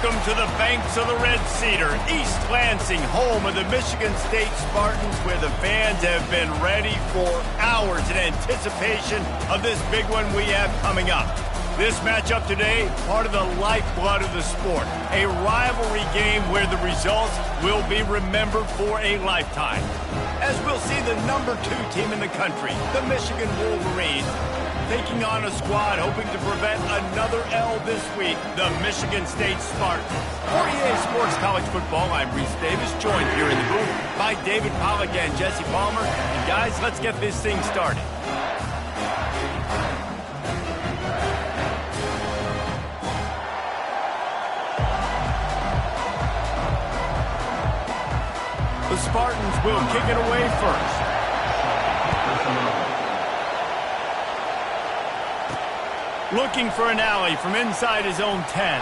Welcome to the banks of the Red Cedar, East Lansing, home of the Michigan State Spartans, where the fans have been ready for hours in anticipation of this big one we have coming up. This matchup today, part of the lifeblood of the sport, a rivalry game where the results will be remembered for a lifetime. As we'll see the number 2 team in the country, the Michigan Wolverines, taking on a squad hoping to prevent another L this week, the Michigan State Spartans. For EA Sports College Football, I'm Reese Davis, joined here in the booth by David Pollack and Jesse Palmer. And guys, let's get this thing started. The Spartans will kick it away first. Looking for an alley from inside his own 10.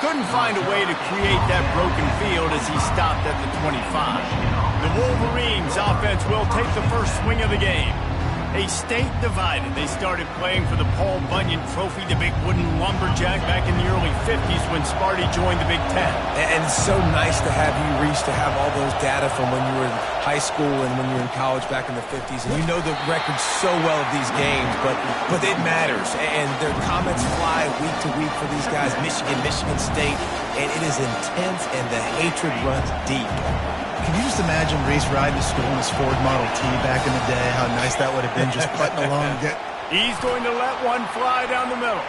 Couldn't find a way to create that broken field as he stopped at the 25. The Wolverines offense will take the first swing of the game. A state divided. They started playing for the Paul Bunyan Trophy, the big wooden lumberjack, back in the early 50s when Sparty joined the Big Ten. And it's so nice to have you, Reese, to have all those data from when you were in high school and when you were in college back in the 50s. And you know the records so well of these games, but it matters. And their comments fly week to week for these guys, Michigan, Michigan State, and it is intense and the hatred runs deep. Can you just imagine Reese riding to school in his Ford Model T back in the day? How nice that would have been, just putting along. He's going to let one fly down the middle.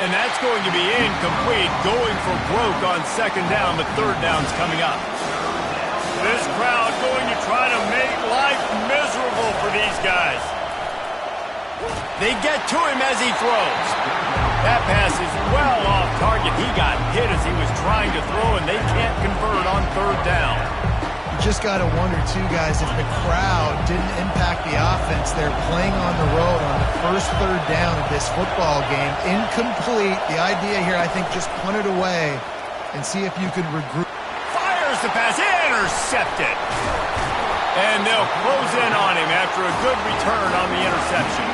And that's going to be incomplete, going for broke on second down, but third down's coming up. This crowd going to try to make life miserable for these guys. They get to him as he throws. That pass is well off target. He got hit as he was trying to throw, and they can't convert on third down. You just got to wonder, too, guys, if the crowd didn't impact the offense. They're playing on the road on the first third down of this football game. Incomplete. The idea here, I think, just punt it away and see if you could regroup. Fires the pass. Intercepted. And they'll close in on him after a good return on the interception.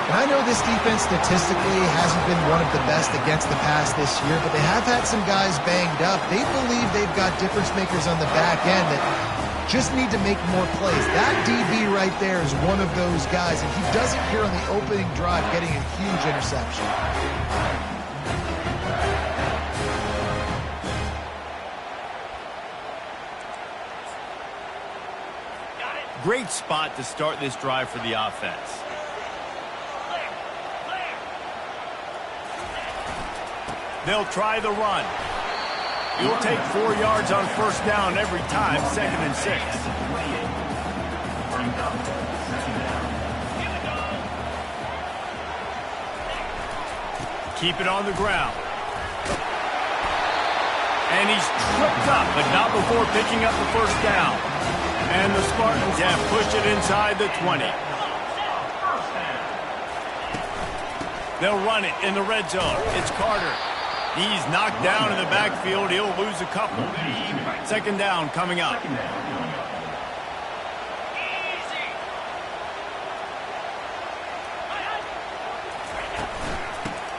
And I know this defense statistically hasn't been one of the best against the pass this year, but they have had some guys banged up. They believe they've got difference makers on the back end that just need to make more plays. That DB right there is one of those guys, and he does it here on the opening drive, getting a huge interception. Great spot to start this drive for the offense. They'll try the run. You'll take 4 yards on first down every time, 2nd and 6. Keep it on the ground. And he's tripped up, but not before picking up the first down. And the Spartans have pushed it inside the 20. They'll run it in the red zone. It's Carter. He's knocked down in the backfield. He'll lose a couple. Second down coming up.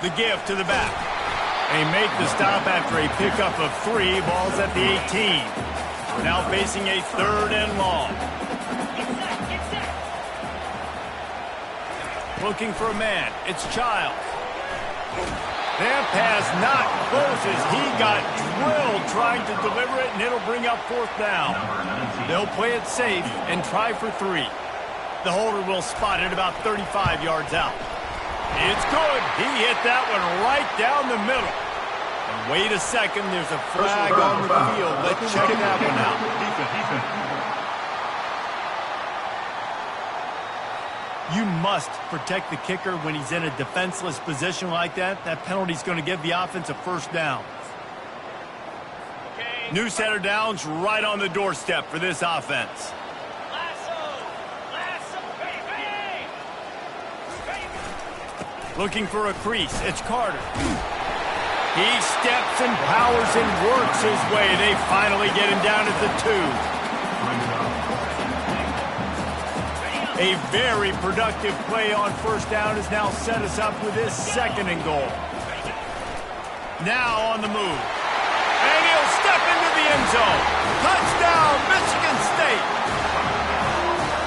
The give to the back. They make the stop after a pickup of 3. Ball's at the 18. Now facing a 3rd and long. Looking for a man. It's Childs. That pass not close as he got drilled trying to deliver it, and it'll bring up 4th down. They'll play it safe and try for 3. The holder will spot it about 35 yards out. It's good. He hit that one right down the middle. And wait a second, there's a flag on the field. Let's check that one out. You must protect the kicker when he's in a defenseless position like that. That penalty's going to give the offense a first down. New set of downs right on the doorstep for this offense. Looking for a crease. It's Carter. He steps and powers and works his way. They finally get him down at the 2. A very productive play on first down has now set us up with this 2nd and goal. Now on the move. And he'll step into the end zone. Touchdown, Michigan State.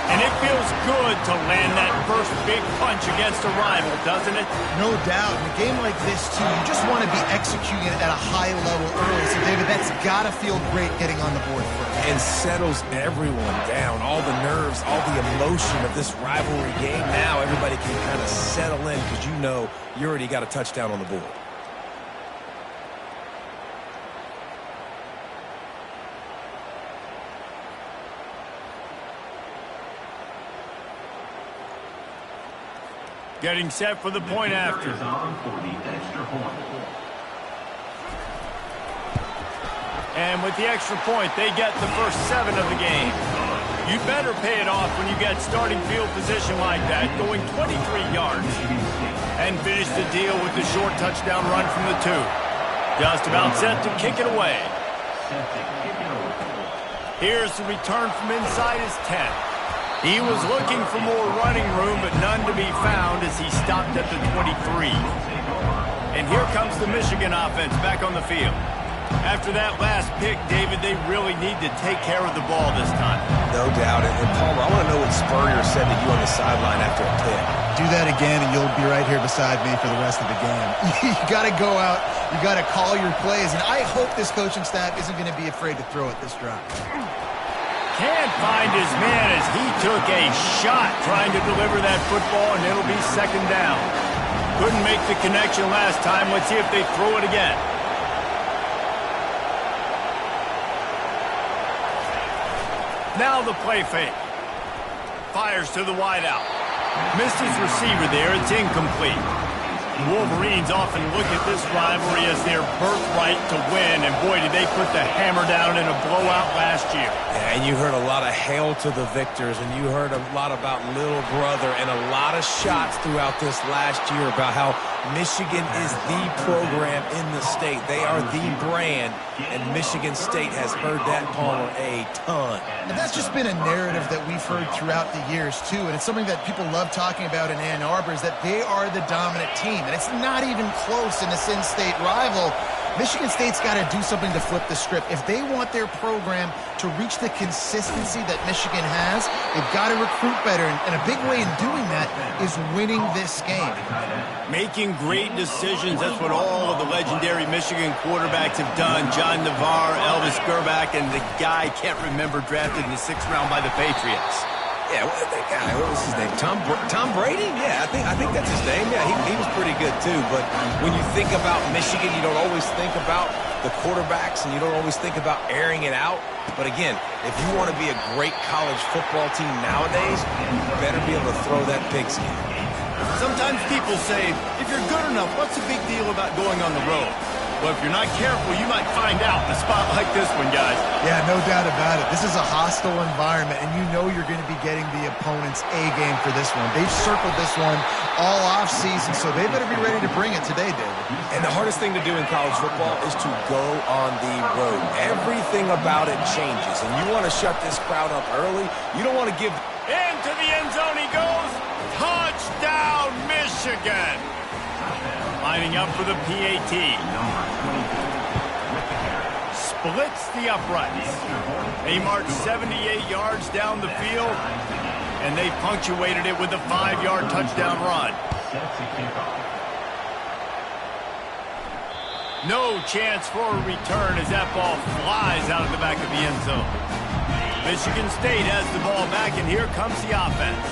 And it feels good to land that first big punch against a rival, doesn't it? No doubt. In a game like this, too, you just want to be executing it at a high level early. So, David, that's got to feel great getting on the board first. And settles everyone down. All the nerves, all the emotion of this rivalry game. Now everybody can kind of settle in because you know you already got a touchdown on the board. Getting set for the point after. And with the extra point, they get the first 7 of the game. You better pay it off when you get starting field position like that, going 23 yards. And finish the deal with the short touchdown run from the 2. Just about set to kick it away. Here's the return from inside his 10. He was looking for more running room, but none to be found as he stopped at the 23. And here comes the Michigan offense back on the field. After that last pick, David, they really need to take care of the ball this time. No doubt. And Palmer, I want to know what Spurrier said to you on the sideline after a pick. Do that again, and you'll be right here beside me for the rest of the game. You got to go out. You got to call your plays. And I hope this coaching staff isn't going to be afraid to throw it this drive. Can't find his man as he took a shot trying to deliver that football, and it'll be second down. Couldn't make the connection last time. Let's see if they throw it again. Now the play fake. Fires to the wideout. Missed his receiver there. It's incomplete. Wolverines often look at this rivalry as their birthright to win, and boy, did they put the hammer down in a blowout last year. Yeah, and you heard a lot of hail to the victors, and you heard a lot about little brother, and a lot of shots throughout this last year about how Michigan is the program in the state. They are the brand, and Michigan State has heard that, Palmer, a ton. And that's just been a narrative that we've heard throughout the years, too. And it's something that people love talking about in Ann Arbor is that they are the dominant team. And it's not even close in this in-state rival. Michigan State's got to do something to flip the script. If they want their program to reach the consistency that Michigan has, they've got to recruit better. And a big way in doing that is winning this game. Making great decisions. That's what all of the legendary Michigan quarterbacks have done. John Navarre, Elvis Gerbach, and the guy, can't remember, drafted in the 6th round by the Patriots. Yeah, what was his name? Tom Brady? Yeah, I think that's his name. Yeah, he was pretty good too. But when you think about Michigan, you don't always think about the quarterbacks, and you don't always think about airing it out. But again, if you want to be a great college football team nowadays, you better be able to throw that pigskin. Sometimes people say, if you're good enough, what's the big deal about going on the road? Well, if you're not careful, you might find out in a spot like this one, guys. Yeah, no doubt about it. This is a hostile environment, and you know you're going to be getting the opponent's A-game for this one. They've circled this one all off-season, so they better be ready to bring it today, David. And the hardest thing to do in college football is to go on the road. Everything about it changes, and you want to shut this crowd up early. You don't want to give... Into the end zone he goes. Touchdown, Michigan. Lining up for the PAT. Splits the uprights. They march 78 yards down the field, and they punctuated it with a 5-yard touchdown run. No chance for a return as that ball flies out of the back of the end zone. Michigan State has the ball back, and here comes the offense.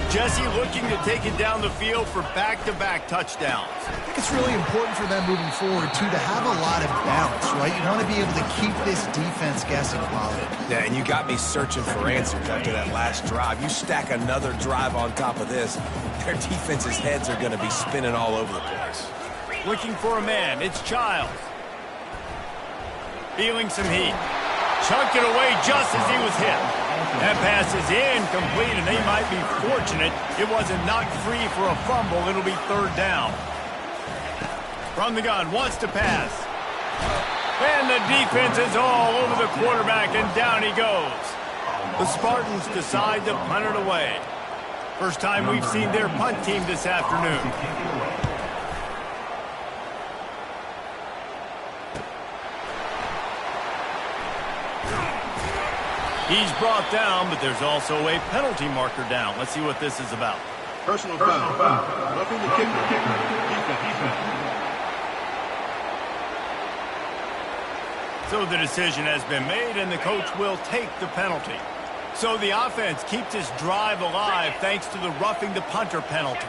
Jesse looking to take it down the field for back-to-back touchdowns. I think it's really important for them moving forward, too, to have a lot of balance, right? You want to be able to keep this defense guessing quality. Yeah, and you got me searching for answers after that last drive. You stack another drive on top of this, their defense's heads are going to be spinning all over the place. Looking for a man, it's Childs. Feeling some heat. Chunked it away just as he was hit. That pass is incomplete, and they might be fortunate it wasn't knocked free for a fumble. It'll be 3rd down. From the gun, wants to pass. And the defense is all over the quarterback, and down he goes. The Spartans decide to punt it away. First time we've seen their punt team this afternoon. He's brought down, but there's also a penalty marker down. Let's see what this is about. Personal foul. Roughing the kicker. Defense. So the decision has been made, and the coach will take the penalty. So the offense keeps this drive alive thanks to the roughing the punter penalty.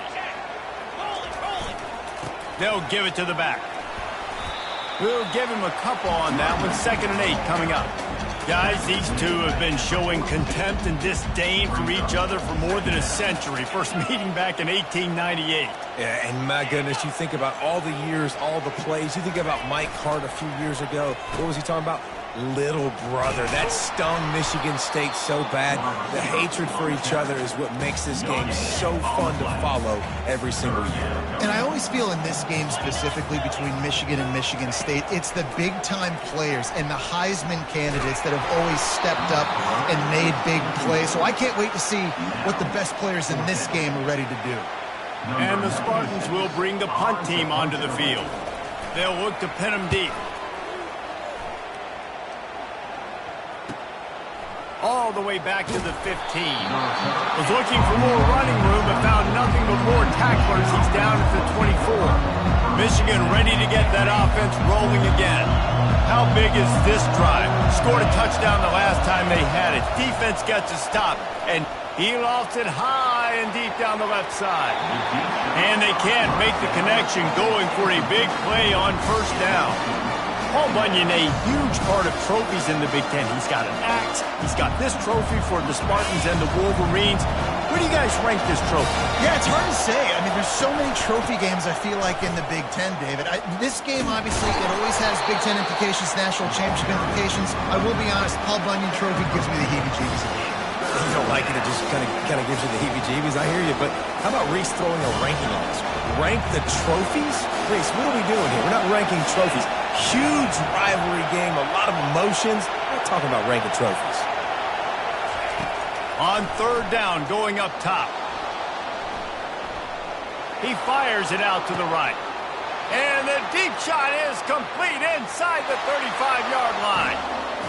They'll give it to the back. We'll give him a couple on that one. 2nd and 8 coming up. Guys, these two have been showing contempt and disdain for each other for more than a century. First meeting back in 1898. Yeah, and my goodness, you think about all the years, all the plays. You think about Mike Hart a few years ago. What was he talking about? Little brother. That stung Michigan State so bad. The hatred for each other is what makes this game so fun to follow every single year. And I always feel in this game specifically between Michigan and Michigan State, it's the big-time players and the Heisman candidates that have always stepped up and made big plays. So I can't wait to see what the best players in this game are ready to do. And the Spartans will bring the punt team onto the field. They'll look to pin them deep. All the way back to the 15. Was looking for more running room, but found nothing but more tacklers. He's down at the 24. Michigan ready to get that offense rolling again. How big is this drive? Scored a touchdown the last time they had it. Defense gets a stop, and he lofts it high and deep down the left side. And they can't make the connection, going for a big play on 1st down. Paul Bunyan, a huge part of trophies in the Big Ten. He's got an axe. He's got this trophy for the Spartans and the Wolverines. Where do you guys rank this trophy? Yeah, it's hard to say. I mean, there's so many trophy games, I feel like, in the Big Ten, David. This game, obviously, it always has Big Ten implications, national championship implications. I will be honest, Paul Bunyan trophy gives me the heebie-jeebies. You don't like it, it just kind of gives you the heebie-jeebies. I hear you, but how about Reese throwing a ranking on this? Rank the trophies? Reese, what are we doing here? We're not ranking trophies. Huge rivalry game, a lot of emotions. We're not talking about ranking trophies. On 3rd down, going up top. He fires it out to the right. And the deep shot is complete inside the 35-yard line.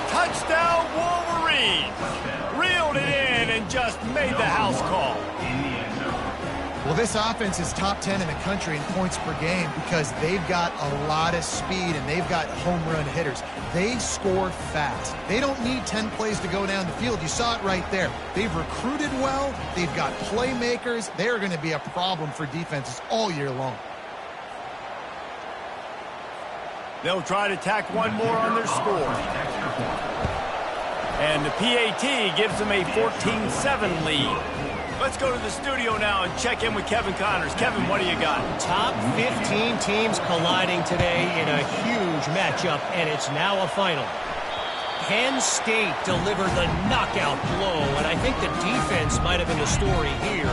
Touchdown, Wolverines. Reeled it in and just made the house call. Well, this offense is top 10 in the country in points per game because they've got a lot of speed and they've got home run hitters. They score fast. They don't need 10 plays to go down the field. You saw it right there. They've recruited well. They've got playmakers. They're going to be a problem for defenses all year long. They'll try to tack one more on their score. And the PAT gives them a 14-7 lead. Let's go to the studio now and check in with Kevin Connors. Kevin, what do you got? Top 15 teams colliding today in a huge matchup, and it's now a final. Penn State delivered the knockout blow, and I think the defense might have been the story here.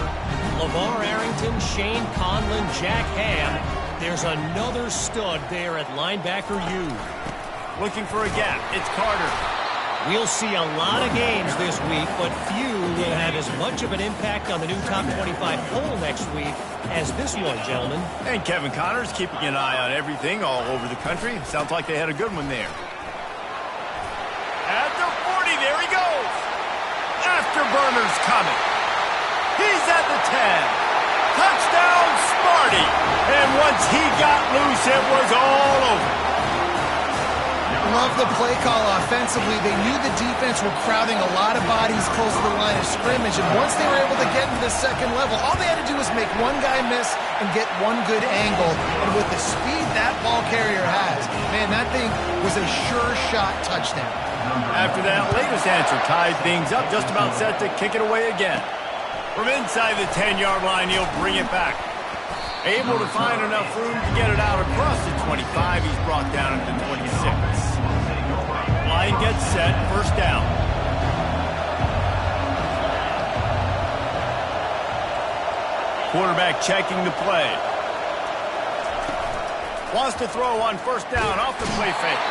LeVar Arrington, Shane Conlon, Jack Ham. There's another stud there at linebacker U. Looking for a gap. It's Carter. We'll see a lot of games this week, but few will have as much of an impact on the new top 25 poll next week as this one, gentlemen. And Kevin Connors keeping an eye on everything all over the country. Sounds like they had a good one there. At the 40, there he goes. Afterburner's coming. He's at the 10. Touchdown, Sparty. And once he got loose, it was all over. Love the play call offensively. They knew the defense were crowding a lot of bodies close to the line of scrimmage, and once they were able to get into the second level, all they had to do was make one guy miss and get one good angle. And with the speed that ball carrier has, man, that thing was a sure shot touchdown. After that latest answer tied things up, just about set to kick it away again. From inside the 10-yard line, he'll bring it back. Able to find enough room to get it out across the 25. He's brought down at the 26. Line gets set, 1st down. Quarterback checking the play. Wants to throw on 1st down off the play fake.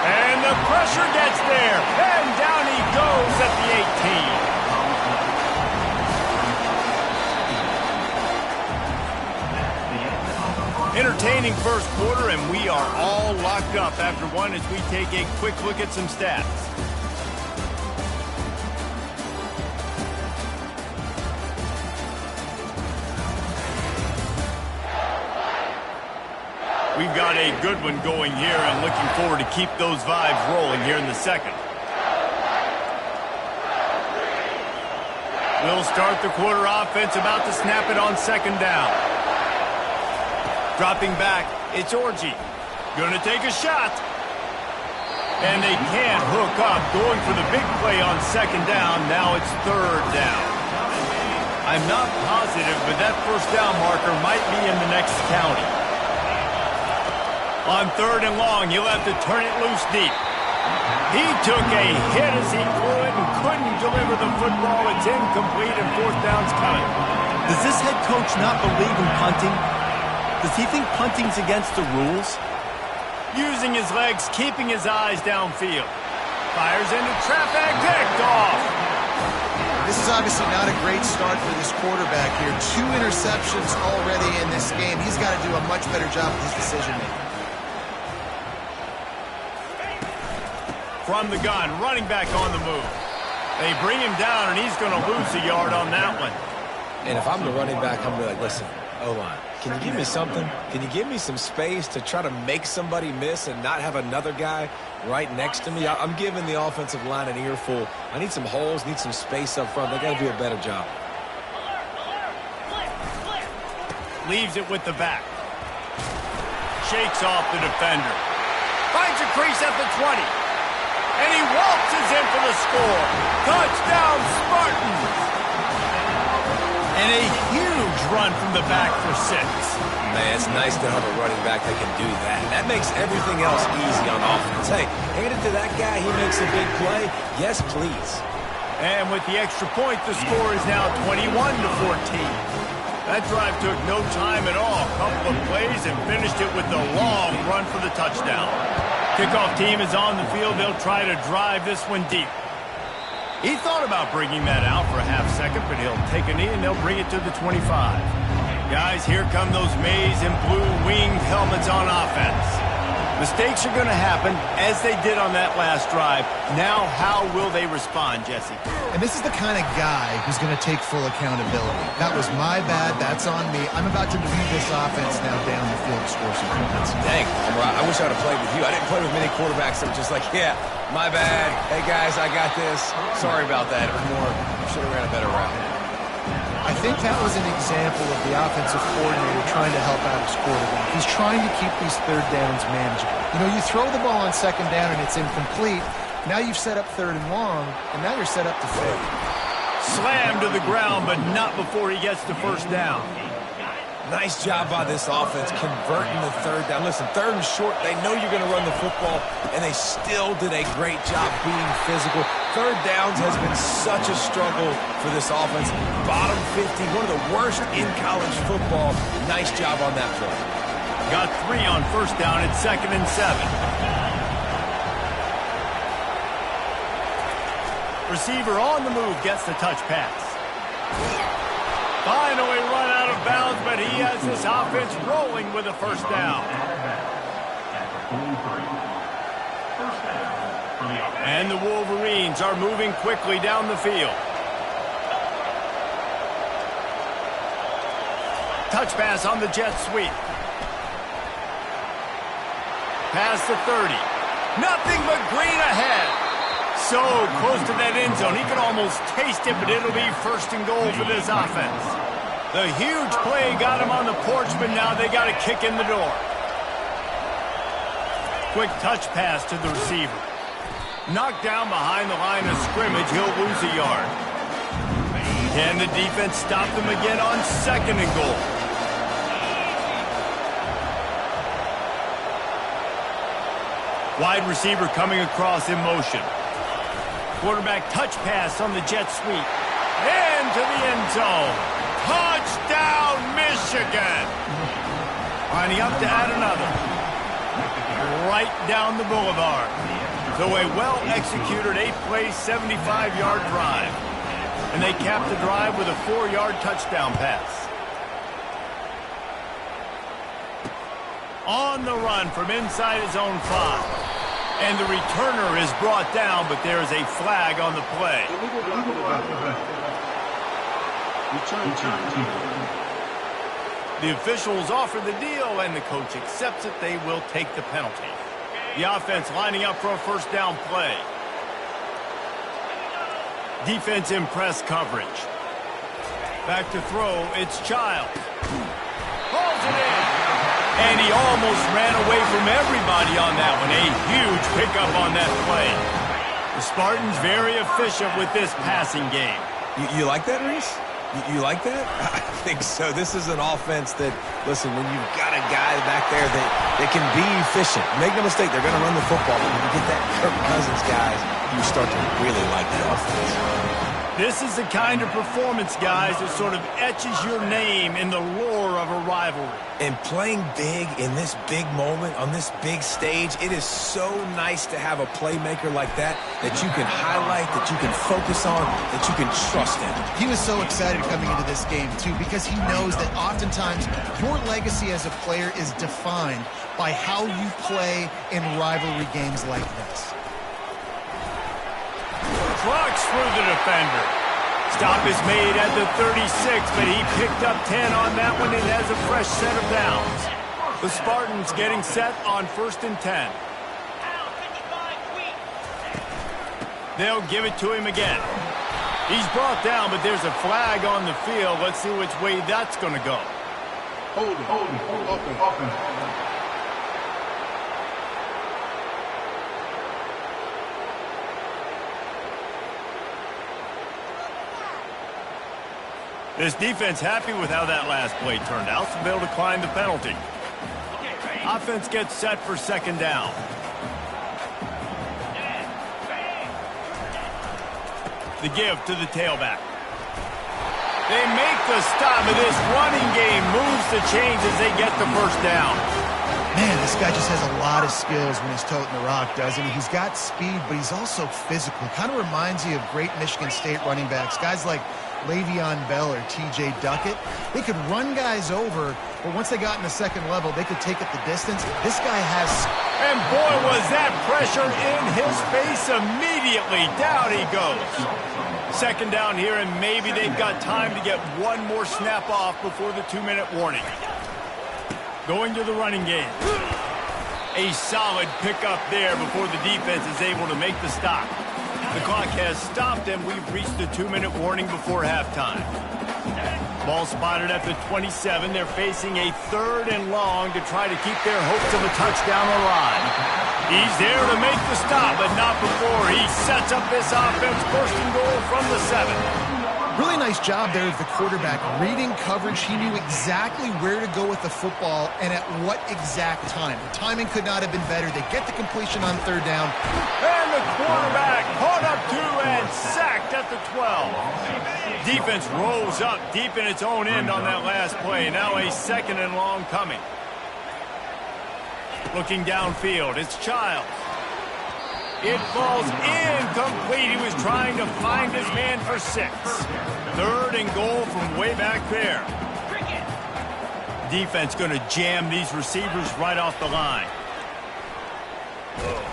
And the pressure gets there. And down he goes at the 18. Entertaining first quarter, and we are all locked up after one as we take a quick look at some stats. We've got a good one going here and looking forward to keep those vibes rolling here in the second. We'll start the quarter offense, about to snap it on second down. Dropping back, it's Orji. Gonna take a shot. And they can't hook up, going for the big play on second down. Now it's third down. I'm not positive, but that first down marker might be in the next county. On third and long, he'll have to turn it loose deep. He took a hit as he threw it and couldn't deliver the football. It's incomplete and fourth down's coming. Does this head coach not believe in punting? Does he think punting's against the rules? Using his legs, keeping his eyes downfield. Fires into traffic, picked off. This is obviously not a great start for this quarterback here. 2 interceptions already in this game. He's got to do a much better job with his decision-making. From the gun, running back on the move. They bring him down, and he's going to lose a yard on that one. And if I'm the running back, I'm like, listen, O-line, can you give me something? Can you give me some space to try to make somebody miss and not have another guy right next to me? I'm giving the offensive line an earful. I need some holes, need some space up front. They got to do a better job. Leaves it with the back. Shakes off the defender. Finds a crease at the 20. And he waltzes in for the score. Touchdown, Spartans! And a huge run from the back for 6. Man, it's nice to have a running back that can do that. That makes everything else easy on offense. Hey, hand it to that guy. He makes a big play. Yes, please. And with the extra point, the score is now 21-14. That drive took no time at all. Couple of plays and finished it with the long run for the touchdown. Kickoff team is on the field. They'll try to drive this one deep. He thought about bringing that out for a half second, but he'll take a knee and they'll bring it to the 25. Guys, here come those maize and blue winged helmets on offense. Mistakes are going to happen, as they did on that last drive. Now, how will they respond, Jesse? And this is the kind of guy who's going to take full accountability. That was my bad. That's on me. I'm about to lead this offense now down the field to score some points. Dang, I wish I would have played with you. I didn't play with many quarterbacks that were just like, yeah, my bad. Hey, guys, I got this. Sorry about that. It was more, should have ran a better route. I think that was an example of the offensive coordinator trying to help out his quarterback. He's trying to keep these third downs manageable. You know, you throw the ball on second down and it's incomplete. Now you've set up third and long, and now you're set up to fail. Slammed to the ground, but not before he gets the first down. Nice job by this offense converting the third down. Listen, third and short, they know you're going to run the football, and they still did a great job being physical. Third downs has been such a struggle for this offense. Bottom 50, one of the worst in college football. Nice job on that play. Got 3 on first down at 2nd and 7. Receiver on the move gets the touch pass. Finally run out of bounds, but he has this offense rolling with a first down. And the Wolverines are moving quickly down the field. Touch pass on the jet sweep. Past the 30. Nothing but green ahead. So close to that end zone. He could almost taste it, but it'll be first and goal for this offense. The huge play got him on the porch, but now they got to kick in the door. Quick touch pass to the receiver. Knocked down behind the line of scrimmage. He'll lose a yard. Can the defense stop them again on second and goal? Wide receiver coming across in motion. Quarterback touch pass on the jet sweep. Into the end zone. Touchdown, Michigan. Lining up to add another. Right down the boulevard. So a well-executed 8-play, 75-yard drive. And they cap the drive with a 4-yard touchdown pass. On the run from inside his own 5. And the returner is brought down, but there is a flag on the play. The officials offer the deal, and the coach accepts it. They will take the penalty. The offense lining up for a first down play. Defense in press coverage. Back to throw, it's Childs. Pulls it in. And he almost ran away from everybody on that one. A huge pickup on that play. The Spartans very efficient with this passing game. You like that, Reese? You like that? I think so. This is an offense that, listen, when you've got a guy back there that can be efficient, make no mistake, they're going to run the football, but when you get that Kirk Cousins guys, you start to really like the offense. This is the kind of performance, guys, that sort of etches your name in the lore of a rivalry. And playing big in this big moment, on this big stage, it is so nice to have a playmaker like that you can highlight, that you can focus on, that you can trust in. He was so excited coming into this game, too, because he knows that oftentimes your legacy as a player is defined by how you play in rivalry games like this. Trucks through the defender. Stop is made at the 36, but he picked up 10 on that one and has a fresh set of downs. The Spartans getting set on 1st and 10. They'll give it to him again. He's brought down, but there's a flag on the field. Let's see which way that's going to go. Hold it. This defense happy with how that last play turned out, so they'll decline the penalty. Offense gets set for 2nd down. The give to the tailback. They make the stop, and this running game moves the chains as they get the first down. Man, this guy just has a lot of skills when he's toting the rock, doesn't he? He's got speed, but he's also physical. Kind of reminds you of great Michigan State running backs. Guys like Le'Veon Bell or T.J. Duckett. They could run guys over, but once they got in the second level, they could take it the distance. This guy has... And boy, was that pressure in his face immediately. Down he goes. 2nd down here, and maybe they've got time to get one more snap off before the 2-minute warning. Going to the running game. A solid pickup there before the defense is able to make the stop. The clock has stopped, and we've reached the 2-minute warning before halftime. Ball spotted at the 27. They're facing a 3rd and long to try to keep their hopes of a touchdown alive. He's there to make the stop, but not before he sets up this offense. 1st and goal from the 7. Really nice job there of the quarterback. Reading coverage, he knew exactly where to go with the football and at what exact time. The timing could not have been better. They get the completion on 3rd down. And the quarterback caught up to and sacked at the 12. Defense rolls up deep in its own end on that last play. Now a 2nd and long coming. Looking downfield, it's Childs. It falls incomplete. He was trying to find his man for 6. 3rd and goal from way back there. Defense going to jam these receivers right off the line.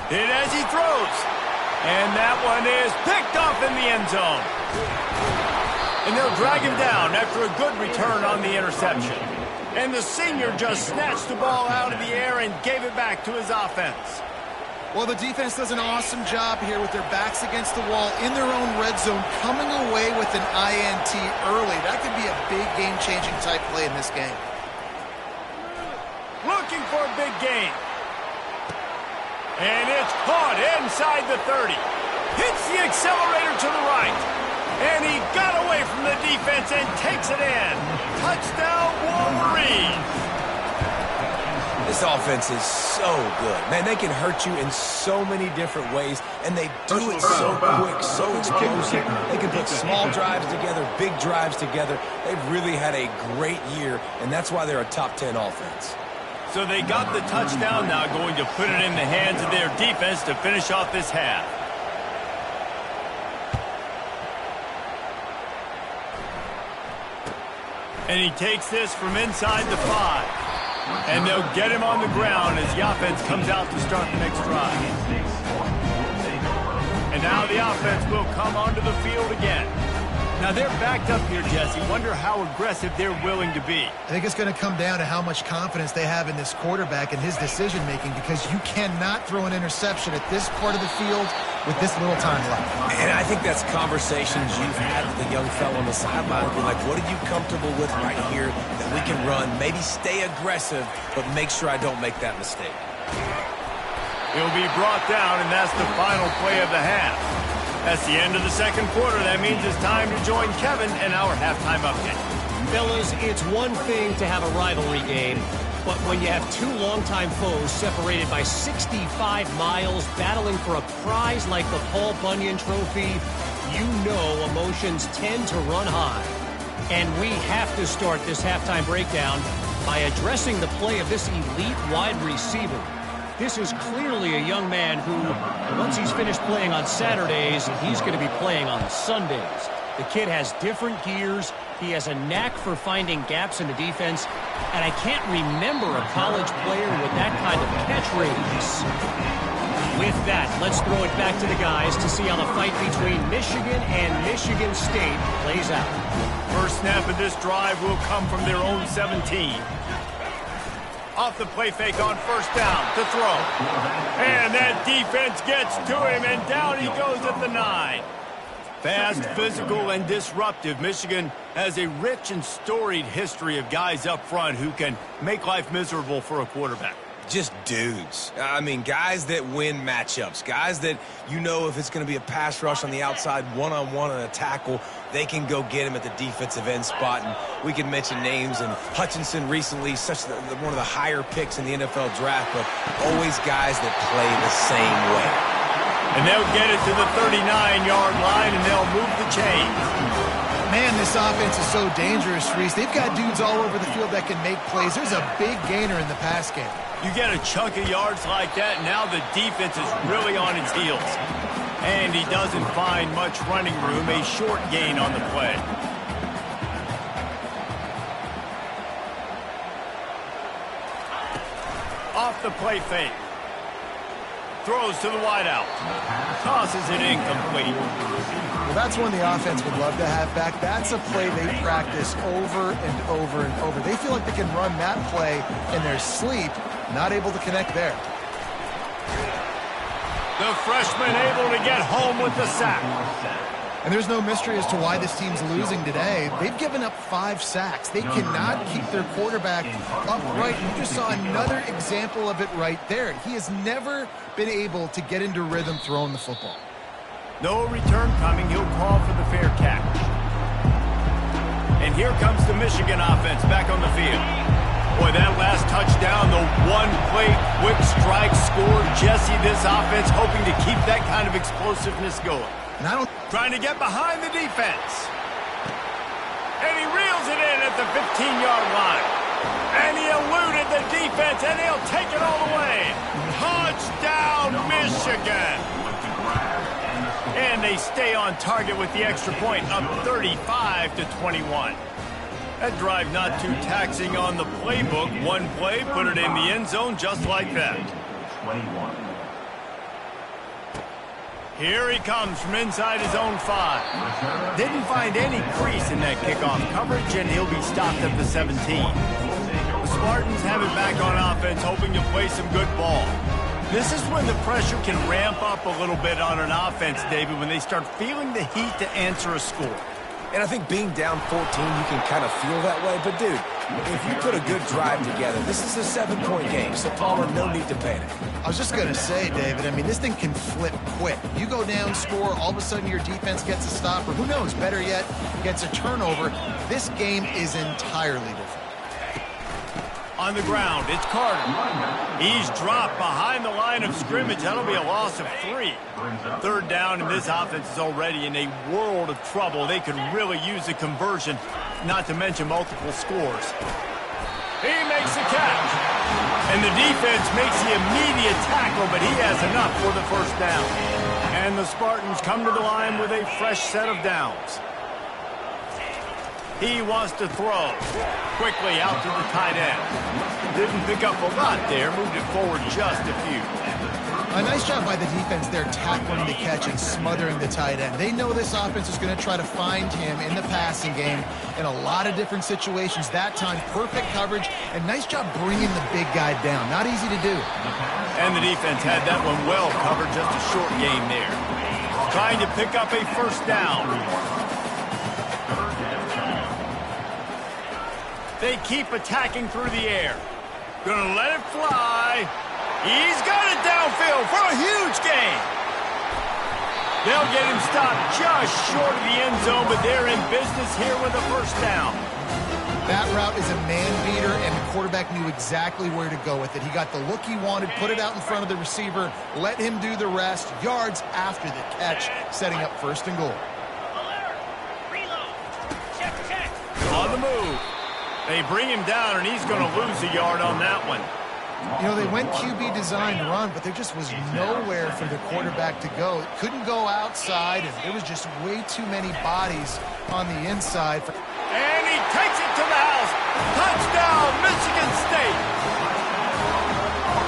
Hit as he throws. And that one is picked off in the end zone. And they'll drag him down after a good return on the interception. And the senior just snatched the ball out of the air and gave it back to his offense. Well, the defense does an awesome job here with their backs against the wall in their own red zone, coming away with an INT early. That could be a big game-changing type play in this game. Looking for a big gain. And it's caught inside the 30. Hits the accelerator to the right. And he got away from the defense and takes it in. Touchdown, Wolverines. This offense is so good. Man, they can hurt you in so many different ways, and they do it so quick, so explosive. They can put small drives together, big drives together. They've really had a great year, and that's why they're a top 10 offense. So they got the touchdown, now going to put it in the hands of their defense to finish off this half. And he takes this from inside the 5. And they'll get him on the ground as the offense comes out to start the next drive. And now the offense will come onto the field again. Now they're backed up here, Jesse. Wonder how aggressive they're willing to be. I think it's going to come down to how much confidence they have in this quarterback and his decision-making, because you cannot throw an interception at this part of the field with this little time left. And I think that's conversations you've had with the young fellow on the sideline. Be like, what are you comfortable with right here that we can run? Maybe stay aggressive, but make sure I don't make that mistake. He'll be brought down, and that's the final play of the half. That's the end of the second quarter. That means it's time to join Kevin and our halftime update. Fellas, it's one thing to have a rivalry game, but when you have two longtime foes separated by 65 miles battling for a prize like the Paul Bunyan Trophy, you know emotions tend to run high. And we have to start this halftime breakdown by addressing the play of this elite wide receiver. This is clearly a young man who, once he's finished playing on Saturdays, he's going to be playing on Sundays. The kid has different gears. He has a knack for finding gaps in the defense. And I can't remember a college player with that kind of catch radius. With that, let's throw it back to the guys to see how the fight between Michigan and Michigan State plays out. First snap of this drive will come from their own 17. Off the play fake on first down to throw. And that defense gets to him, and down he goes at the 9. Fast, physical, and disruptive. Michigan has a rich and storied history of guys up front who can make life miserable for a quarterback. Just dudes. I mean, guys that win matchups. Guys that, you know, if it's going to be a pass rush on the outside, one-on-one on a tackle, they can go get him at the defensive end spot. And we can mention names. And Hutchinson recently, one of the higher picks in the NFL draft, but always guys that play the same way. And they'll get it to the 39-yard line, and they'll move the chains. Man, this offense is so dangerous, Reese. They've got dudes all over the field that can make plays. There's a big gainer in the pass game. You get a chunk of yards like that, now the defense is really on its heels. And he doesn't find much running room, a short gain on the play. Off the play fake. Throws to the wideout. Tosses it incomplete. Well, that's one the offense would love to have back. That's a play they practice over and over and over. They feel like they can run that play in their sleep. Not able to connect there. The freshman able to get home with the sack. And there's no mystery as to why this team's losing today. They've given up 5 sacks. They cannot keep their quarterback upright. You just saw another example of it right there. He has never been able to get into rhythm throwing the football. No return coming. He'll call for the fair catch. And here comes the Michigan offense back on the field. Boy, that last touchdown, the one-play quick strike score. Jesse, this offense hoping to keep that kind of explosiveness going. And Trying to get behind the defense. And he reels it in at the 15-yard line. And he eluded the defense, and he'll take it all the way. Touchdown, Michigan. And they stay on target with the extra point, up 35-21. That drive not too taxing on the playbook. One play, put it in the end zone just like that. 21. Here he comes from inside his own 5. Didn't find any crease in that kickoff coverage, and he'll be stopped at the 17. The Spartans have it back on offense, hoping to play some good ball. This is when the pressure can ramp up a little bit on an offense, David, when they start feeling the heat to answer a score. And I think being down 14, you can kind of feel that way. But, dude, if you put a good drive together, this is a 7-point game. So, Palmer, no need to panic. I was just going to say, David, I mean, this thing can flip quick. You go down, score, all of a sudden your defense gets a stop, or who knows, better yet, gets a turnover. This game is entirely different. On the ground, it's Carter. He's dropped behind the line of scrimmage. That'll be a loss of 3. Third down, and this offense is already in a world of trouble. They could really use a conversion, not to mention multiple scores. He makes the catch. And the defense makes the immediate tackle, but he has enough for the first down. And the Spartans come to the line with a fresh set of downs. He wants to throw. Quickly out to the tight end. Didn't pick up a lot there. Moved it forward just a few. A nice job by the defense there tackling the catch and smothering the tight end. They know this offense is going to try to find him in the passing game in a lot of different situations. That time, perfect coverage, and nice job bringing the big guy down. Not easy to do. And the defense had that one well covered, just a short game there. Trying to pick up a first down. They keep attacking through the air. Gonna let it fly. He's got it downfield for a huge gain. They'll get him stopped just short of the end zone, but they're in business here with a first down. That route is a man beater, and the quarterback knew exactly where to go with it. He got the look he wanted, put it out in front of the receiver, let him do the rest, yards after the catch, setting up first and goal. On the move. They bring him down, and he's going to lose a yard on that one. You know, they went QB designed run, but there just was nowhere for the quarterback to go. It couldn't go outside, and there was just way too many bodies on the inside. And he takes it to the house. Touchdown, Michigan State.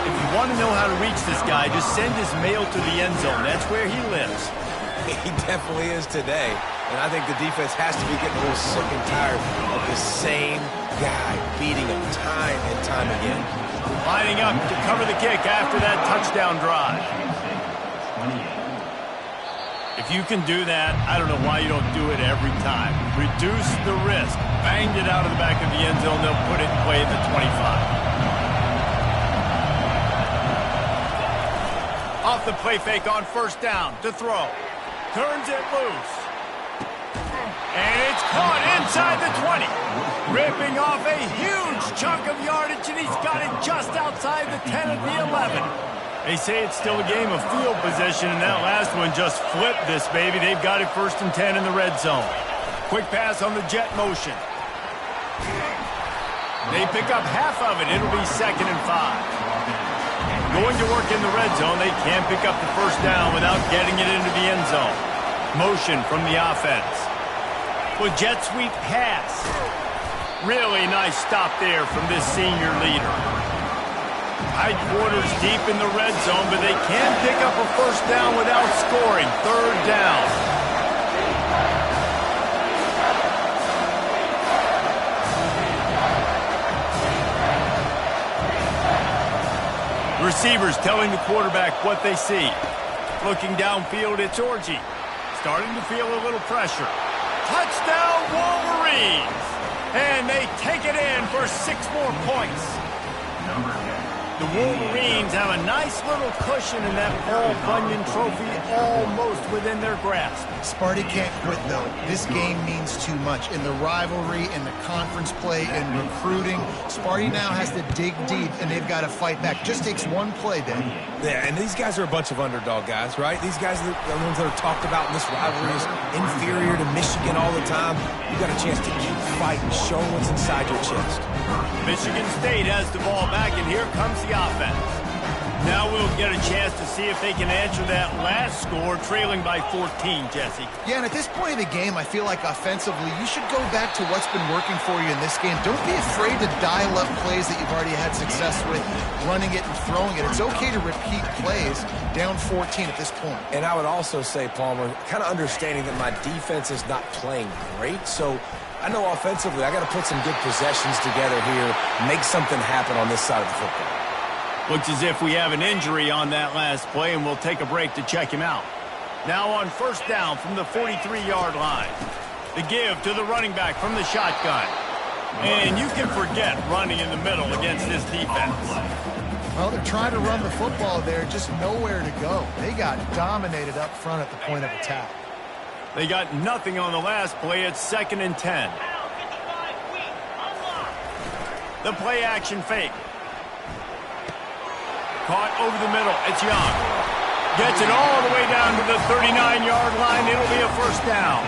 If you want to know how to reach this guy, just send his mail to the end zone. That's where he lives. He definitely is today. And I think the defense has to be getting a little sick and tired of the same guy beating him time and time again. Lining up to cover the kick after that touchdown drive. If you can do that, I don't know why you don't do it every time. Reduce the risk. Banged it out of the back of the end zone. They'll put it in play at the 25. Off the play fake on first down to throw. Turns it loose. And it's caught inside the 20. Ripping off a huge chunk of yardage, and he's got it just outside the 10 at the 11. They say it's still a game of field position, and that last one just flipped this baby. They've got it first and 10 in the red zone. Quick pass on the jet motion. They pick up half of it. It'll be 2nd and 5. Going to work in the red zone. They can't pick up the first down without getting it into the end zone. Motion from the offense. With jet sweep pass. Really nice stop there from this senior leader. Tight quarters deep in the red zone, but they can pick up a first down without scoring. 3rd down. Receivers telling the quarterback what they see. Looking downfield, it's Orji. Starting to feel a little pressure. Touchdown, Wolverines! And they take it in for 6 more points. The Wolverines have a nice little cushion in that Paul Bunyan trophy almost within their grasp. Sparty can't quit, though. This game means too much. In the rivalry, in the conference play, in recruiting, Sparty now has to dig deep, and they've got to fight back. Just takes one play, Dan. Yeah, and these guys are a bunch of underdog guys, right? These guys are the ones that are talked about in this rivalry as inferior to Michigan all the time. You got a chance to keep fighting, show what's inside your chest. Michigan State has the ball back, and here comes the offense. Now we'll get a chance to see if they can answer that last score, trailing by 14, Jesse. Yeah, and at this point of the game, I feel like offensively, you should go back to what's been working for you in this game. Don't be afraid to dial up plays that you've already had success with, running it and throwing it. It's okay to repeat plays down 14 at this point. And I would also say, Palmer, kind of understanding that my defense is not playing great, so I know offensively I got to put some good possessions together here, make something happen on this side of the football. Looks as if we have an injury on that last play, and we'll take a break to check him out. Now on first down from the 43-yard line. The give to the running back from the shotgun. And you can forget running in the middle against this defense. Well, they're trying to run the football there, just nowhere to go. They got dominated up front at the point of attack. They got nothing on the last play. It's 2nd and 10. The play action fake. Caught over the middle. It's Young. Gets it all the way down to the 39-yard line. It'll be a first down.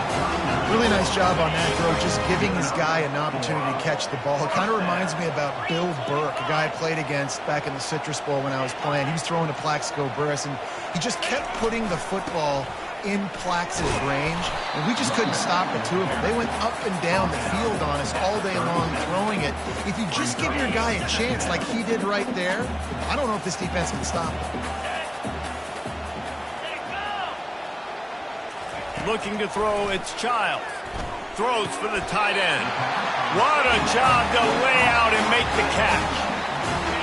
Really nice job on that throw, just giving his guy an opportunity to catch the ball. It kind of reminds me about Bill Burke, a guy I played against back in the Citrus Bowl when I was playing. He was throwing to Plaxico Burress, and he just kept putting the football in Plax's range, and we just couldn't stop the two of them. They went up and down the field on us all day long throwing it. If you just give your guy a chance like he did right there, I don't know if this defense can stop him. Looking to throw, it's Childs. Throws for the tight end. What a job to lay out and make the catch.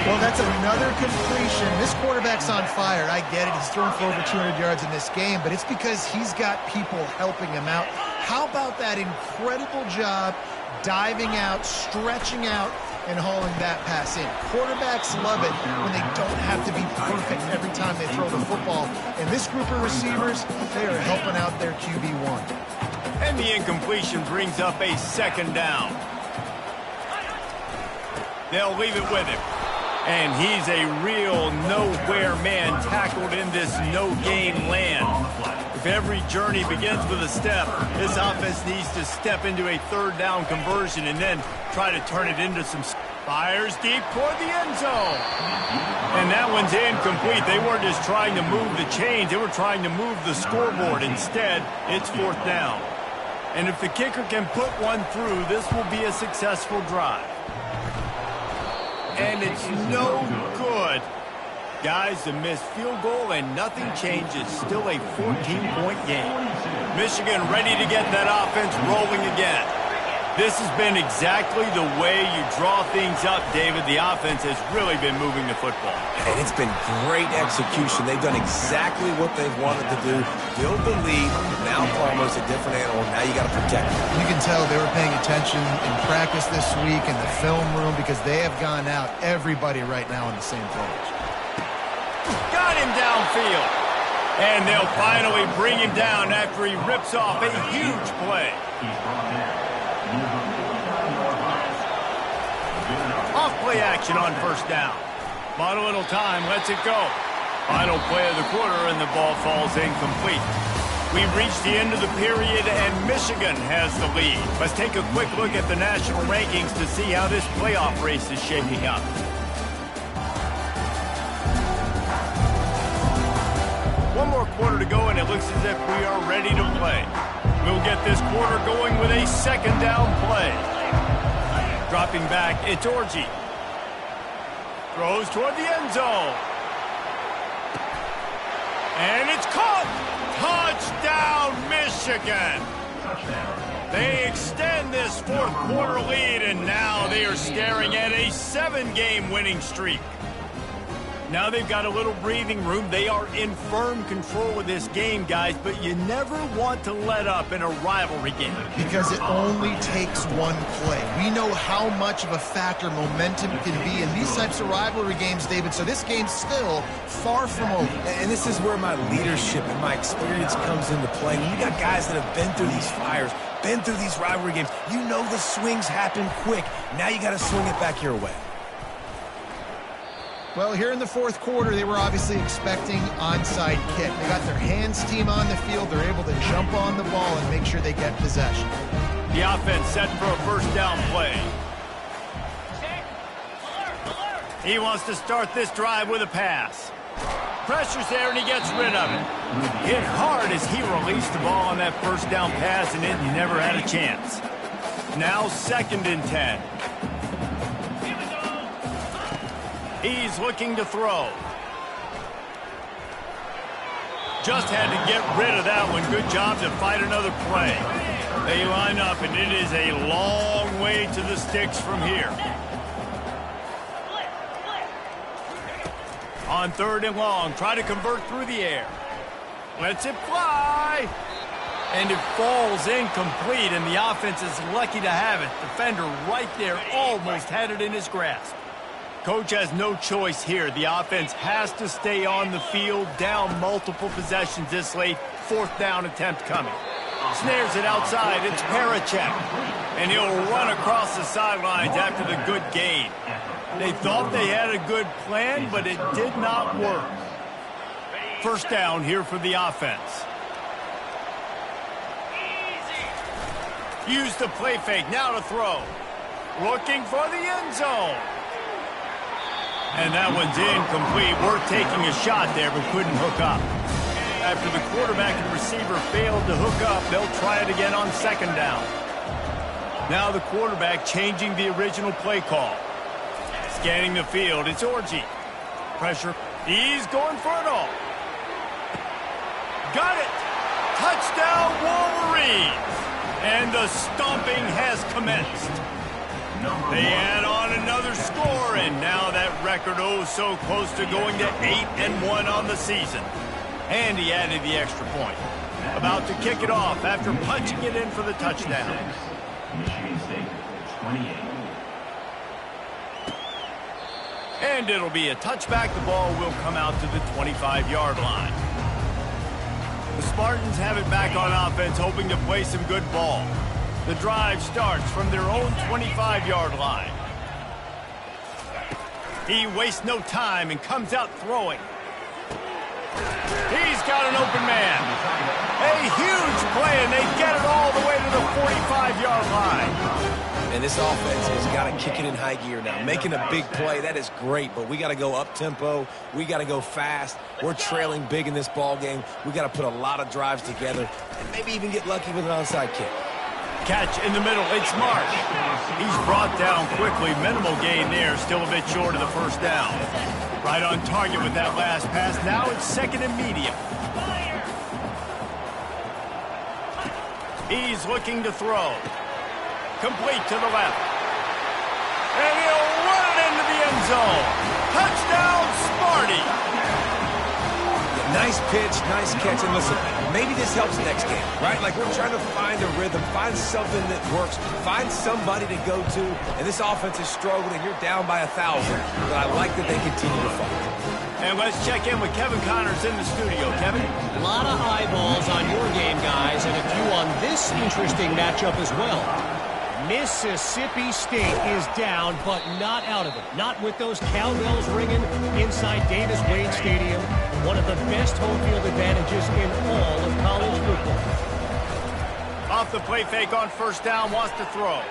Well, that's another completion. This quarterback's on fire. I get it. He's thrown for over 200 yards in this game, but it's because he's got people helping him out. How about that incredible job diving out, stretching out, and hauling that pass in? Quarterbacks love it when they don't have to be perfect every time they throw the football. And this group of receivers, they are helping out their QB1. And the incompletion brings up a second down. They'll leave it with him. And he's a real nowhere man tackled in this no-gain land. If every journey begins with a step, this offense needs to step into a third down conversion and then try to turn it into some fires deep toward the end zone. And that one's incomplete. They weren't just trying to move the chains. They were trying to move the scoreboard. Instead, it's fourth down. And if the kicker can put one through, this will be a successful drive. And it's no good. Guys, a missed field goal and nothing changes. Still a 14-point game. Michigan ready to get that offense rolling again. This has been exactly the way you draw things up, David. The offense has really been moving the football. And it's been great execution. They've done exactly what they've wanted to do. Build the lead. Now Palmer's a different animal. Now you got to protect him. You can tell they were paying attention in practice this week in the film room because they have gone out, everybody right now on the same page. Got him downfield. And they'll finally bring him down after he rips off a huge play. Off-play action on first down. Not a little time, lets it go. Final play of the quarter, and the ball falls incomplete. We've reached the end of the period, and Michigan has the lead. Let's take a quick look at the national rankings to see how this playoff race is shaping up. One more quarter to go, and it looks as if we are ready to play. We'll get this quarter going with a second down play. Dropping back, it's Orji. Throws toward the end zone. And it's caught! Touchdown, Michigan! They extend this fourth quarter lead, and now they are staring at a 7-game winning streak. Now they've got a little breathing room. They are in firm control of this game, guys, but you never want to let up in a rivalry game. Because it only takes one play. We know how much of a factor momentum can be in these types of rivalry games, David, so this game's still far from over. And this is where my leadership and my experience comes into play. When you got guys that have been through these fires, been through these rivalry games, you know the swings happen quick. Now you got to swing it back your way. Well, here in the fourth quarter, they were obviously expecting onside kick. They got their hands team on the field. They're able to jump on the ball and make sure they get possession. The offense set for a first down play. He wants to start this drive with a pass. Pressure's there, and he gets rid of it. Hit hard as he released the ball on that first down pass, and he never had a chance. Now 2nd and 10. He's looking to throw. Just had to get rid of that one. Good job to fight another play. They line up, and it is a long way to the sticks from here. On 3rd and long, try to convert through the air. Lets it fly. And it falls incomplete, and the offense is lucky to have it. Defender right there almost had it in his grasp. Coach has no choice here. The offense has to stay on the field, down multiple possessions this late. 4th down attempt coming. Snares it outside. It's Parachek. And he'll run across the sidelines after the good gain. They thought they had a good plan, but it did not work. First down here for the offense. Use the play fake. Now to throw. Looking for the end zone. And that one's incomplete. Worth taking a shot there, but couldn't hook up. After the quarterback and receiver failed to hook up, they'll try it again on 2nd down. Now the quarterback changing the original play call. Scanning the field, it's Orji. Pressure. He's going for it all. Got it. Touchdown, Wolverines! And the stomping has commenced. They add on another score, and now that record so close to going to 8-1 on the season. And he added the extra point. About to kick it off after punching it in for the touchdown. Michigan State, 28. And it'll be a touchback. The ball will come out to the 25-yard line. The Spartans have it back on offense, hoping to play some good ball. The drive starts from their own 25-yard line. He wastes no time and comes out throwing. He's got an open man. A huge play, and they get it all the way to the 45-yard line. And this offense has got to kick it in high gear now. Making a big play, that is great, but we got to go up-tempo. We got to go fast. We're trailing big in this ball game. We got to put a lot of drives together and maybe even get lucky with an onside kick. Catch in the middle. It's Marsh. He's brought down quickly. Minimal gain there. Still a bit short of the first down. Right on target with that last pass. Now it's second and medium. He's looking to throw. Complete to the left. And he'll run it into the end zone. Touchdown, Sparty. Yeah, nice pitch, nice catch. And listen, maybe this helps next game, right? Like we're trying to find a rhythm, find something that works, find somebody to go to. And this offense is struggling, and you're down by 1,000. But I like that they continue to fight. And let's check in with Kevin Connors in the studio. Kevin? A lot of eyeballs on your game, guys, and a few on this interesting matchup as well. Mississippi State is down, but not out of it. Not with those cowbells ringing inside Davis-Wade Stadium. One of the best home field advantages in all of college football. Off the play fake on first down, wants to throw.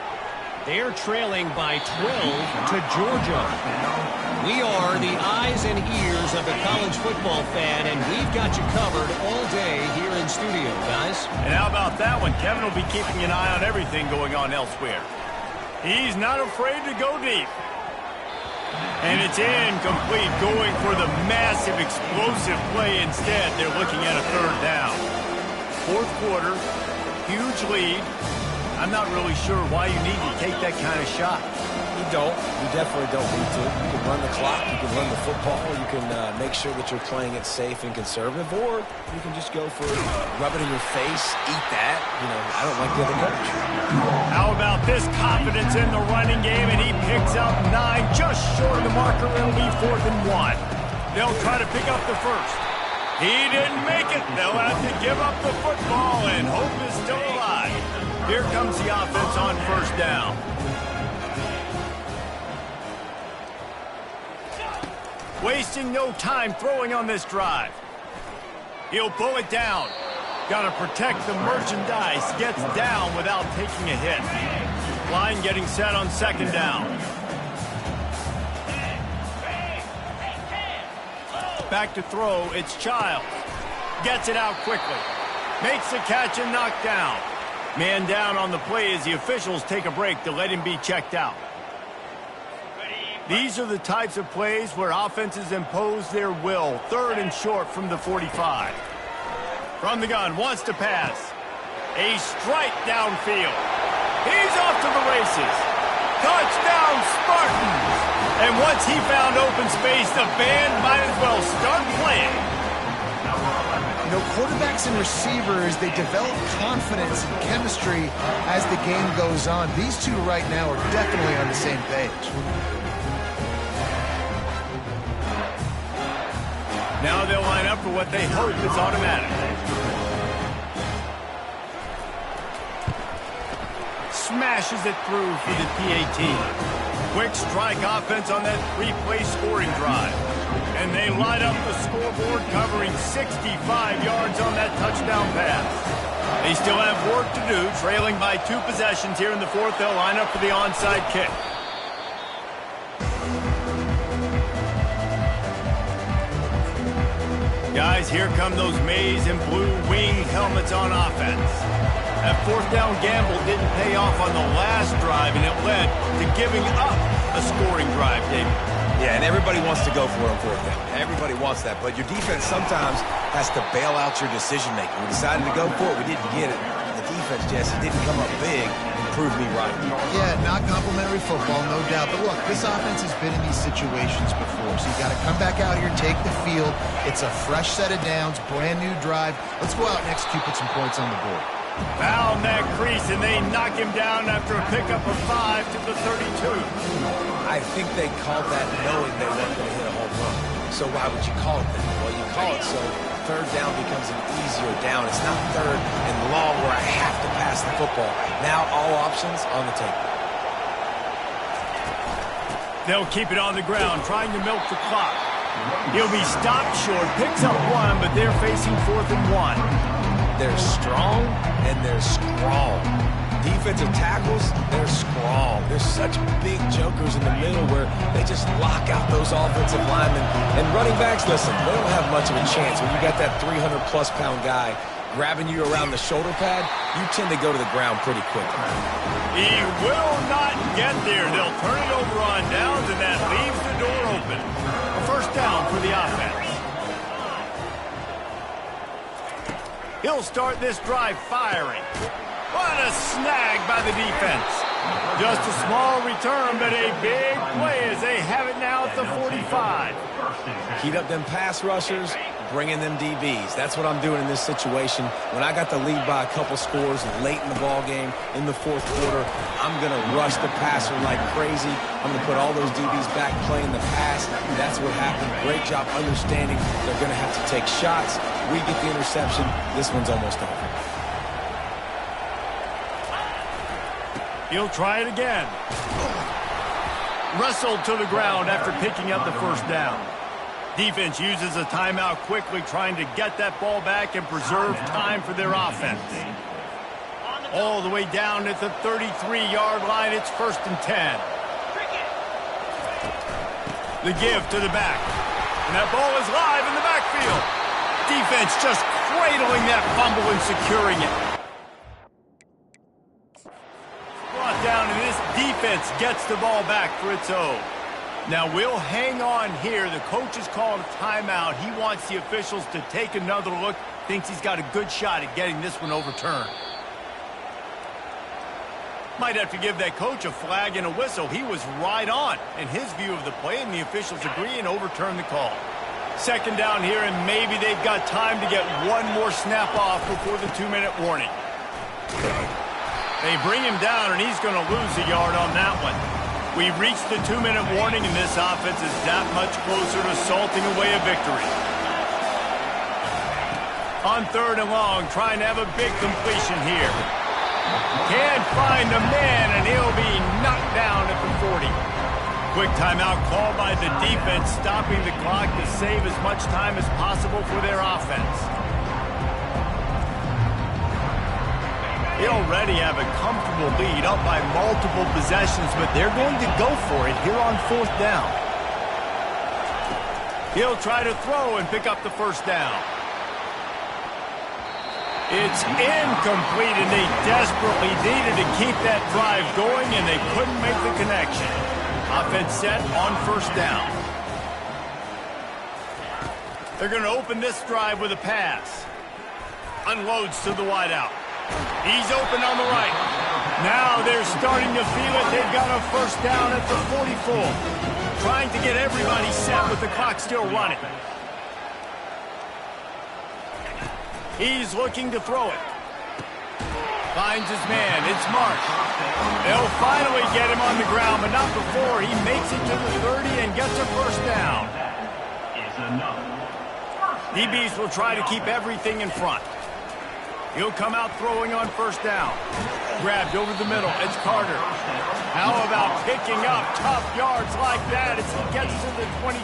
They're trailing by 12 to Georgia. We are the eyes and ears of the college football fan, and we've got you covered all day here in studio, guys. And how about that one? Kevin will be keeping an eye on everything going on elsewhere. He's not afraid to go deep. And it's incomplete, going for the massive, explosive play instead. They're looking at a third down. Fourth quarter, huge lead. I'm not really sure why you need to take that kind of shot. You don't. You definitely don't need to. You can run the clock. You can run the football. You can make sure that you're playing it safe and conservative, or you can just go for rub it in your face, eat that. You know, I don't like the other coach. How about this confidence in the running game, and he picks up 9, just short of the marker. It'll be 4th and 1. They'll try to pick up the first. He didn't make it. They'll have to give up the football, and hope is still alive. Here comes the offense on first down. Wasting no time throwing on this drive. He'll pull it down. Got to protect the merchandise. Gets down without taking a hit. Line getting set on second down. Back to throw. It's Childs. Gets it out quickly. Makes the catch and knocked down. Man down on the play as the officials take a break to let him be checked out. These are the types of plays where offenses impose their will. Third and short from the 45. From the gun, wants to pass. A strike downfield. He's off to the races. Touchdown, Spartans! And once he found open space, the band might as well start playing. You know, quarterbacks and receivers, they develop confidence and chemistry as the game goes on. These two right now are definitely on the same page. Now they'll line up for what they hope is automatic. Smashes it through for the PAT. Quick strike offense on that 3-play scoring drive. And they light up the scoreboard, covering 65 yards on that touchdown pass. They still have work to do, trailing by 2 possessions here in the fourth. They'll line up for the onside kick. Guys, here come those maize and blue wing helmets on offense. That fourth down gamble didn't pay off on the last drive, and it led to giving up a scoring drive, David. Yeah, and everybody wants to go for it on fourth down. Everybody wants that, but your defense sometimes has to bail out your decision-making. We decided to go for it. We didn't get it. The defense, Jesse, didn't come up big and prove me right. Yeah, not complimentary football, no doubt. But look, this offense has been in these situations before, so you got to come back out here, take the field. It's a fresh set of downs, brand new drive. Let's go out and execute, put some points on the board. Found that crease, and they knock him down after a pickup of 5 to the 32. I think they called that knowing they weren't going to hit a home run. So why would you call it that? Well, you call it so third down becomes an easier down. It's not third and long where I have to pass the football. Now all options on the table. They'll keep it on the ground, trying to milk the clock. He'll be stopped short, picks up 1, but they're facing 4th and 1. They're strong, and they're strong. Defensive tackles, they're strong. They're such big jokers in the middle where they just lock out those offensive linemen. And running backs, listen, they don't have much of a chance. When you got that 300-plus pound guy grabbing you around the shoulder pad, you tend to go to the ground pretty quickly. He will not get there. They'll turn it over on downs, and that leaves the door open. A first down for the offense. He'll start this drive firing. What a snag by the defense. Just a small return, but a big play as they have it now at the 45. Heat up them pass rushers, bring in them DBs. That's what I'm doing in this situation. When I got the lead by a couple scores late in the ball game, in the fourth quarter, I'm going to rush the passer like crazy. I'm going to put all those DBs back playing the pass. That's what happened. Great job understanding they're going to have to take shots. We get the interception. This one's almost over. He'll try it again. Wrestled to the ground after picking up the first down. Defense uses a timeout quickly, trying to get that ball back and preserve time for their offense. All the way down at the 33-yard line, it's 1st and 10. The give to the back. And that ball is live in the backfield. Defense just cradling that fumble and securing it. Brought down, and this defense gets the ball back for its own. Now we'll hang on here. The coach has called a timeout. He wants the officials to take another look. Thinks he's got a good shot at getting this one overturned. Might have to give that coach a flag and a whistle. He was right on in his view of the play, and the officials agree and overturn the call. Second down here, and maybe they've got time to get one more snap off before the 2-minute warning. They bring him down, and he's going to lose a yard on that one. We've reached the 2-minute warning, and this offense is that much closer to salting away a victory. On 3rd and long, trying to have a big completion here. Can't find a man, and he'll be knocked down at the 40. Quick timeout called by the defense, stopping the clock to save as much time as possible for their offense. They already have a comfortable lead, up by multiple possessions, but they're going to go for it here on 4th down. He'll try to throw and pick up the first down. It's incomplete, and they desperately needed to keep that drive going, and they couldn't make the connection. Offense set on 1st down. They're going to open this drive with a pass. Unloads to the wideout. He's open on the right. Now they're starting to feel it. They've got a first down at the 44. Trying to get everybody set with the clock still running. He's looking to throw it. Finds his man. It's Marsh. They'll finally get him on the ground, but not before he makes it to the 30 and gets a first down. DBs will try to keep everything in front. He'll come out throwing on 1st down. Grabbed over the middle. It's Carter. How about picking up tough yards like that as he gets to the 22?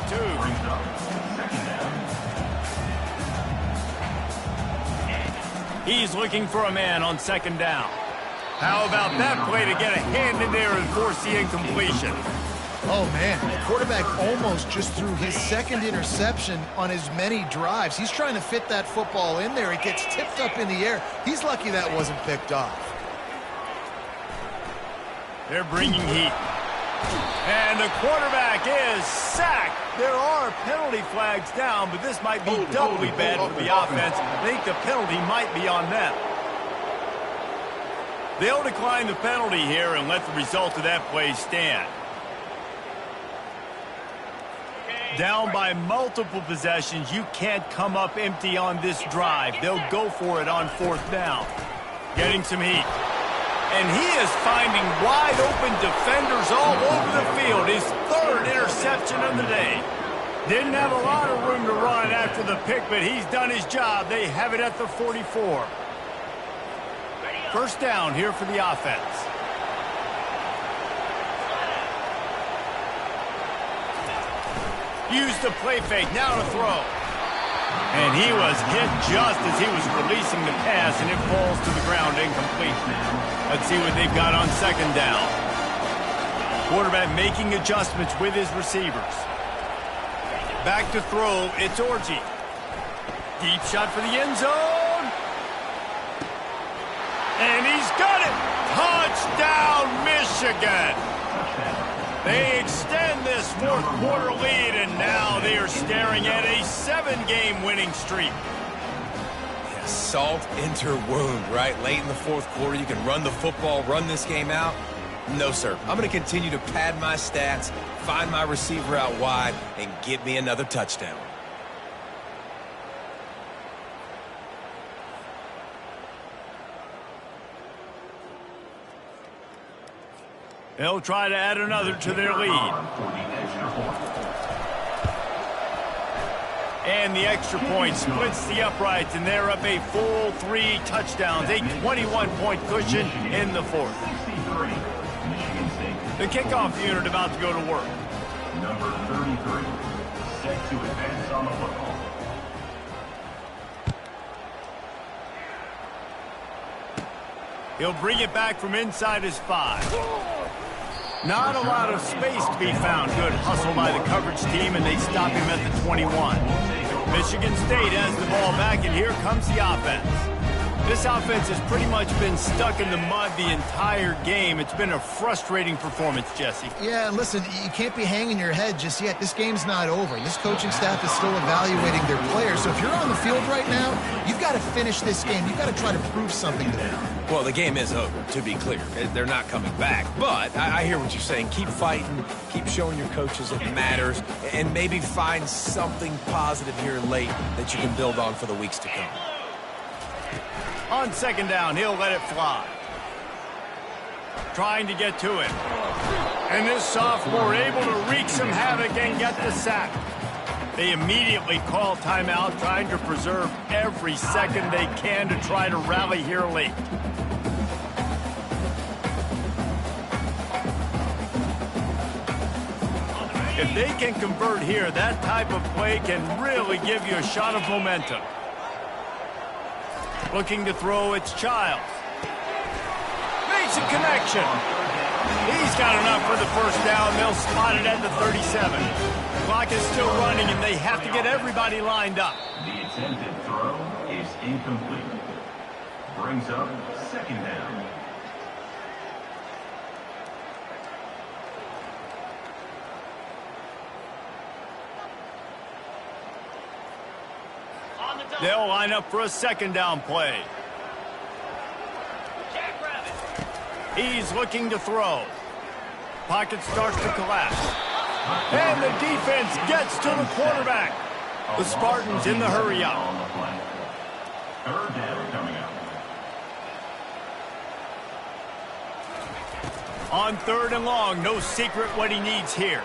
He's looking for a man on 2nd down. How about that play to get a hand in there and force the incompletion? Oh, man, the quarterback almost just threw his 2nd interception on as many drives. He's trying to fit that football in there. It gets tipped up in the air. He's lucky that wasn't picked off. They're bringing heat. And the quarterback is sacked. There are penalty flags down, but this might be doubly bad for the offense. I think the penalty might be on them. They'll decline the penalty here and let the result of that play stand. Down by multiple possessions, you can't come up empty on this drive. They'll go for it on 4th down. Getting some heat. And he is finding wide open defenders all over the field. His 3rd interception of the day. Didn't have a lot of room to run after the pick, but he's done his job. They have it at the 44. 1st down here for the offense. Use the play fake, now to throw. And he was hit just as he was releasing the pass, and it falls to the ground incomplete. Let's see what they've got on 2nd down. Quarterback making adjustments with his receivers. Back to throw, it's Orji. Deep shot for the end zone. And he's got it! Touchdown, Michigan! They extend this 4th quarter lead, and now they are staring at a 7-game winning streak. Yeah, salt into wound, right? Late in the 4th quarter, you can run the football, run this game out. No, sir. I'm going to continue to pad my stats, find my receiver out wide, and get me another touchdown. They'll try to add another to their lead. And the extra point splits the uprights, and they're up a full 3 touchdowns, a 21-point cushion in the 4th. The kickoff unit about to go to work. Number 33, set to advance on the football. He'll bring it back from inside his 5. Not a lot of space to be found. Good hustle by the coverage team, and they stop him at the 21. Michigan State has the ball back, and here comes the offense. This offense has pretty much been stuck in the mud the entire game. It's been a frustrating performance, Jesse. Yeah, listen, you can't be hanging your head just yet. This game's not over. This coaching staff is still evaluating their players. So if you're on the field right now, you've got to finish this game. You've got to try to prove something to them. Well, the game is over, to be clear. They're not coming back. But I hear what you're saying. Keep fighting. Keep showing your coaches it matters. And maybe find something positive here late that you can build on for the weeks to come. On 2nd down, he'll let it fly. Trying to get to it. And this sophomore able to wreak some havoc and get the sack. They immediately call timeout, trying to preserve every second they can to try to rally here late. If they can convert here, that type of play can really give you a shot of momentum. Looking to throw, it's Childs. Makes a connection. He's got enough for the 1st down. They'll spot it at the 37. Clock is still running, and they have to get everybody lined up. The attempted throw is incomplete. Brings up 2nd down. They'll line up for a 2nd down play. He's looking to throw. Pocket starts to collapse. And the defense gets to the quarterback. The Spartans in the hurry up. 3rd down coming up. On 3rd and long, no secret what he needs here.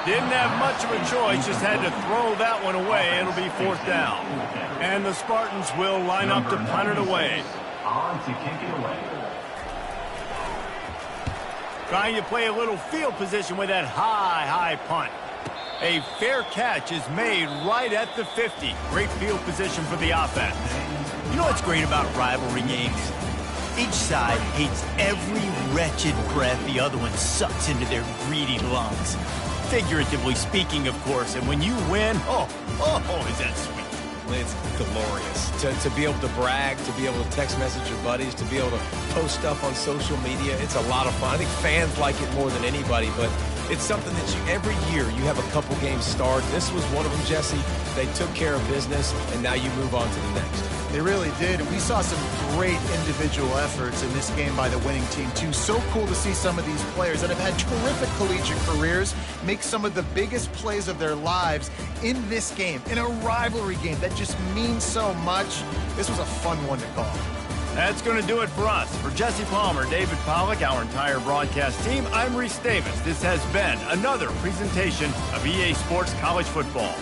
Didn't have much of a choice, just had to throw that one away. It'll be 4th down. And the Spartans will line up to punt it away. On to kick it away. Trying to play a little field position with that high punt. A fair catch is made right at the 50. Great field position for the offense. You know what's great about rivalry games? Each side hates every wretched breath the other one sucks into their greedy lungs. Figuratively speaking, of course, and when you win, oh, is that sweet. It's glorious. To be able to brag, to be able to text message your buddies, to be able to post stuff on social media, it's a lot of fun. I think fans like it more than anybody, but it's something that every year you have a couple games start. This was one of them, Jesse. They took care of business, and now you move on to the next. They really did. We saw some great individual efforts in this game by the winning team, too. So cool to see some of these players that have had terrific collegiate careers make some of the biggest plays of their lives in this game, in a rivalry game that just means so much. This was a fun one to call. That's going to do it for us. For Jesse Palmer, David Pollack, our entire broadcast team, I'm Reese Davis. This has been another presentation of EA Sports College Football.